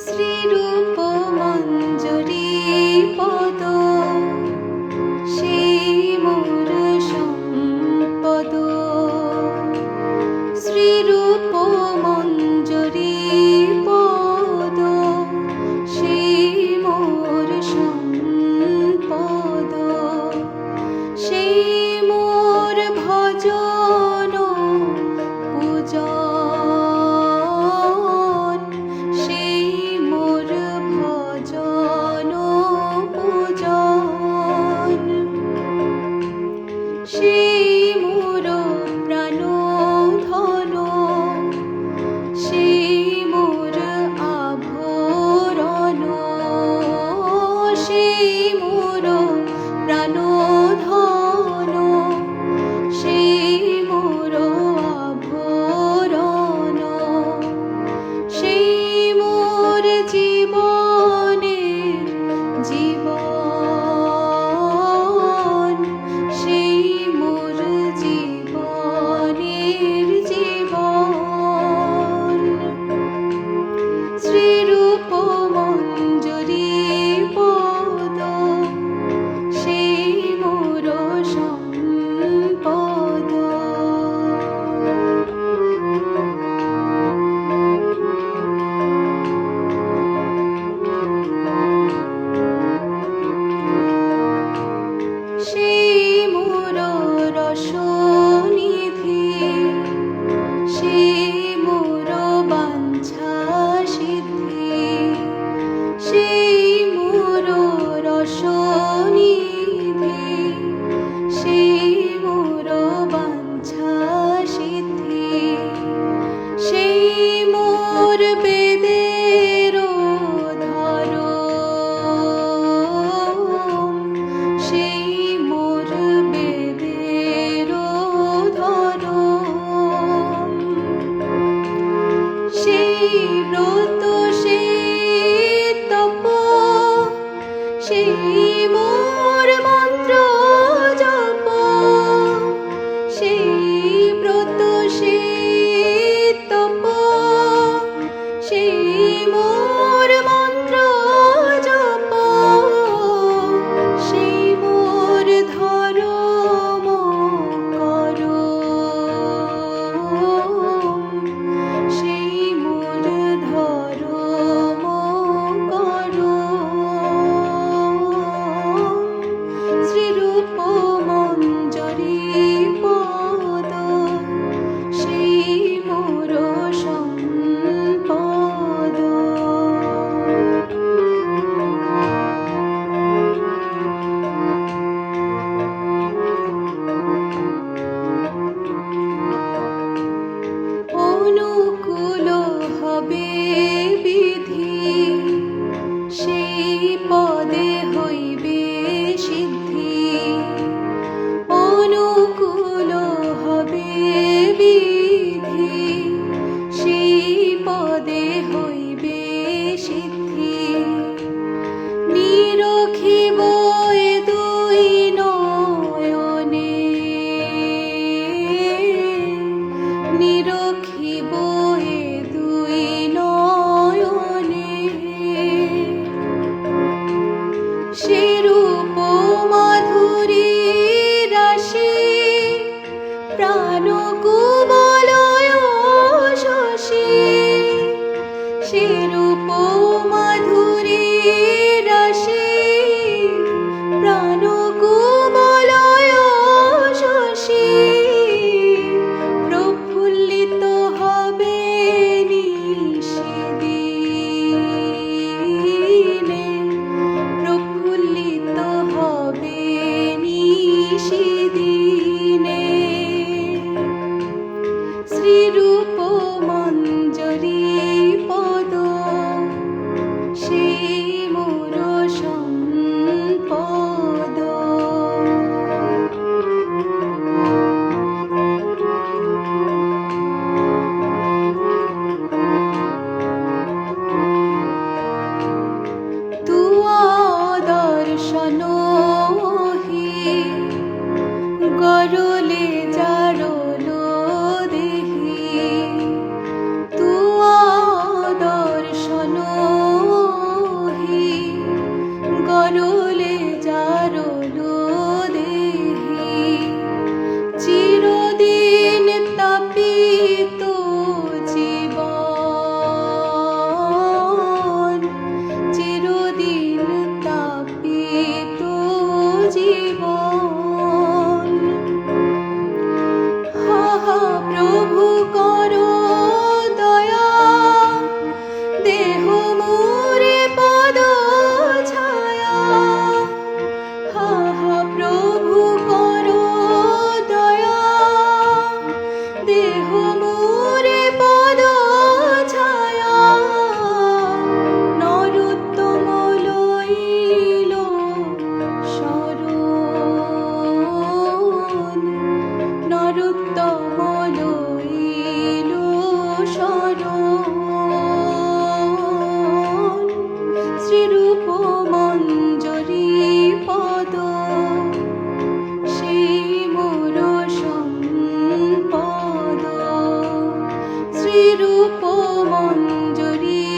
শ্রীরূপ মঞ্জরি পদ সেই মোর সম্পদ। শ্রীরূপ মঞ্জরি পদ সেই মোর সম্পদ। সেই মোর ভজন পূজন, সেই মোর ভজন পূজন। সেই মোর প্রাণ ধন, সেই মোর আভরণ। সেই মোর প্রাণ ধন, সেই মোর আভরণ। সেই মোর জীবনের জীবন, সেই মোর জীবনের জীবন। শ্রীরূপ মঞ্জরি পদ সেই মোর সম্পদ। সেই মোর রসনিধি, সেই মোর বাঞ্ছা সিদ্ধি। সেই মোর রসনিধি, সেই মোর বাঞ্ছা সিদ্ধি। সেই মোর বেদের ধরম, সেই মোর বেদের ধরম। সেই ব্রত সেই তপ, সেই মোর মন্ত্র জপ। সেই ব্রত সেই তপ, সেই মোর মন্ত্র জপ। সেই মোর ধরম করম, সেই মোর ধরম করম। শ্রীরূপ মঞ্জরি পদ সেই মোর সম্পদ। রূপ মঞ্জরি